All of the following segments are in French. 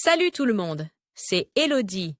Salut tout le monde, c'est Elodie.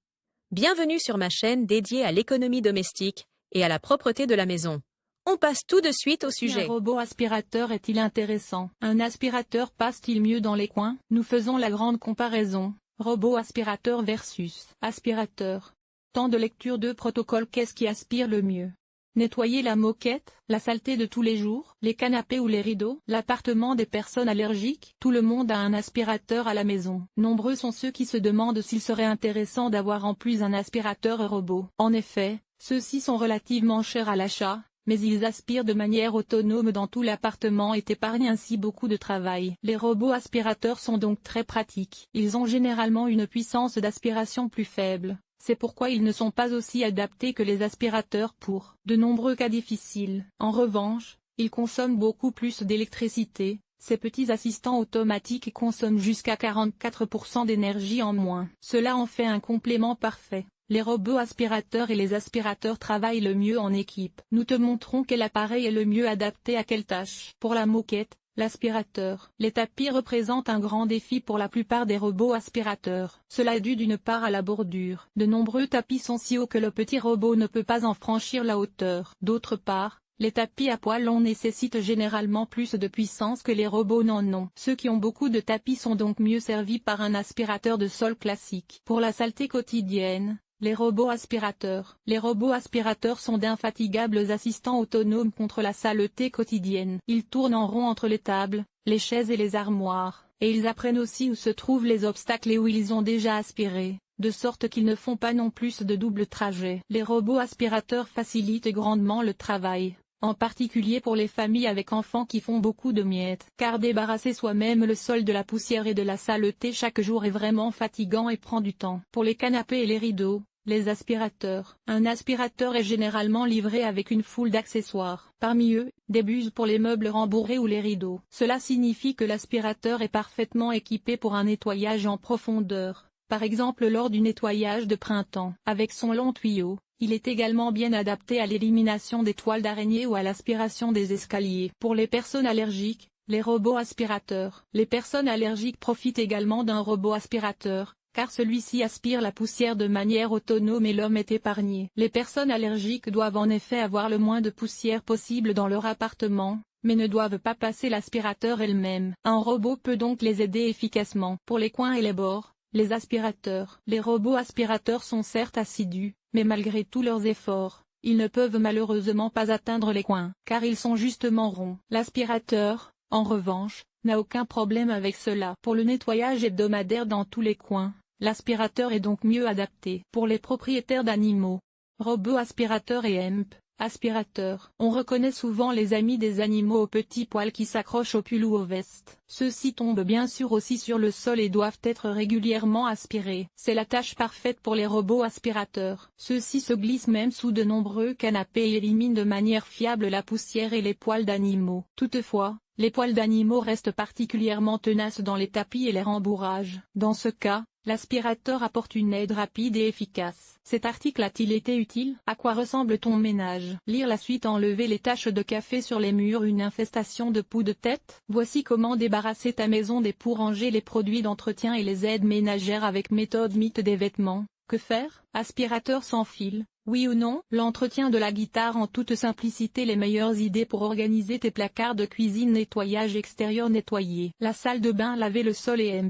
Bienvenue sur ma chaîne dédiée à l'économie domestique et à la propreté de la maison. On passe tout de suite au sujet. Un robot aspirateur est-il intéressant? Un aspirateur passe-t-il mieux dans les coins? Nous faisons la grande comparaison, robot aspirateur versus aspirateur. Temps de lecture de protocole. Qu'est-ce qui aspire le mieux? Nettoyer la moquette, la saleté de tous les jours, les canapés ou les rideaux, l'appartement des personnes allergiques. Tout le monde a un aspirateur à la maison. Nombreux sont ceux qui se demandent s'il serait intéressant d'avoir en plus un aspirateur robot. En effet, ceux-ci sont relativement chers à l'achat, mais ils aspirent de manière autonome dans tout l'appartement et épargnent ainsi beaucoup de travail. Les robots aspirateurs sont donc très pratiques. Ils ont généralement une puissance d'aspiration plus faible. C'est pourquoi ils ne sont pas aussi adaptés que les aspirateurs pour de nombreux cas difficiles. En revanche, ils consomment beaucoup plus d'électricité. Ces petits assistants automatiques consomment jusqu'à 44% d'énergie en moins. Cela en fait un complément parfait. Les robots aspirateurs et les aspirateurs travaillent le mieux en équipe. Nous te montrons quel appareil est le mieux adapté à quelle tâche. Pour la moquette, l'aspirateur. Les tapis représentent un grand défi pour la plupart des robots aspirateurs. Cela est dû d'une part à la bordure. De nombreux tapis sont si hauts que le petit robot ne peut pas en franchir la hauteur. D'autre part, les tapis à poils longs nécessitent généralement plus de puissance que les robots n'en ont. Ceux qui ont beaucoup de tapis sont donc mieux servis par un aspirateur de sol classique. Pour la saleté quotidienne, les robots aspirateurs. Les robots aspirateurs sont d'infatigables assistants autonomes contre la saleté quotidienne. Ils tournent en rond entre les tables, les chaises et les armoires, et ils apprennent aussi où se trouvent les obstacles et où ils ont déjà aspiré, de sorte qu'ils ne font pas non plus de double trajet. Les robots aspirateurs facilitent grandement le travail, en particulier pour les familles avec enfants qui font beaucoup de miettes. Car débarrasser soi-même le sol de la poussière et de la saleté chaque jour est vraiment fatigant et prend du temps. Pour les canapés et les rideaux, les aspirateurs. Un aspirateur est généralement livré avec une foule d'accessoires. Parmi eux, des buses pour les meubles rembourrés ou les rideaux. Cela signifie que l'aspirateur est parfaitement équipé pour un nettoyage en profondeur, par exemple lors du nettoyage de printemps. Avec son long tuyau, il est également bien adapté à l'élimination des toiles d'araignée ou à l'aspiration des escaliers. Pour les personnes allergiques, les robots aspirateurs. Les personnes allergiques profitent également d'un robot aspirateur, car celui-ci aspire la poussière de manière autonome et l'homme est épargné. Les personnes allergiques doivent en effet avoir le moins de poussière possible dans leur appartement, mais ne doivent pas passer l'aspirateur elles-mêmes. Un robot peut donc les aider efficacement. Pour les coins et les bords, les aspirateurs. Les robots aspirateurs sont certes assidus, mais malgré tous leurs efforts, ils ne peuvent malheureusement pas atteindre les coins, car ils sont justement ronds. L'aspirateur, en revanche, n'a aucun problème avec cela. Pour le nettoyage hebdomadaire dans tous les coins, l'aspirateur est donc mieux adapté. Pour les propriétaires d'animaux, robot aspirateur et aspirateur. On reconnaît souvent les amis des animaux aux petits poils qui s'accrochent au pull ou aux vestes. Ceux-ci tombent bien sûr aussi sur le sol et doivent être régulièrement aspirés. C'est la tâche parfaite pour les robots aspirateurs. Ceux-ci se glissent même sous de nombreux canapés et éliminent de manière fiable la poussière et les poils d'animaux. Toutefois, les poils d'animaux restent particulièrement tenaces dans les tapis et les rembourrages. Dans ce cas, l'aspirateur apporte une aide rapide et efficace. Cet article a-t-il été utile? À quoi ressemble ton ménage? Lire la suite. Enlever les taches de café sur les murs. Une infestation de poux de tête? Voici comment débarrasser ta maison des poux. Ranger les produits d'entretien et les aides ménagères avec méthode mythe des vêtements. Que faire? Aspirateur sans fil, oui ou non? L'entretien de la guitare en toute simplicité. Les meilleures idées pour organiser tes placards de cuisine. Nettoyage extérieur. Nettoyer la salle de bain. Laver le sol et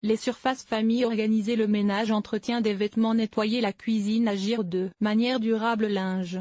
les surfaces famille. Organiser le ménage. Entretien des vêtements. Nettoyer la cuisine. Agir de manière durable. Linge,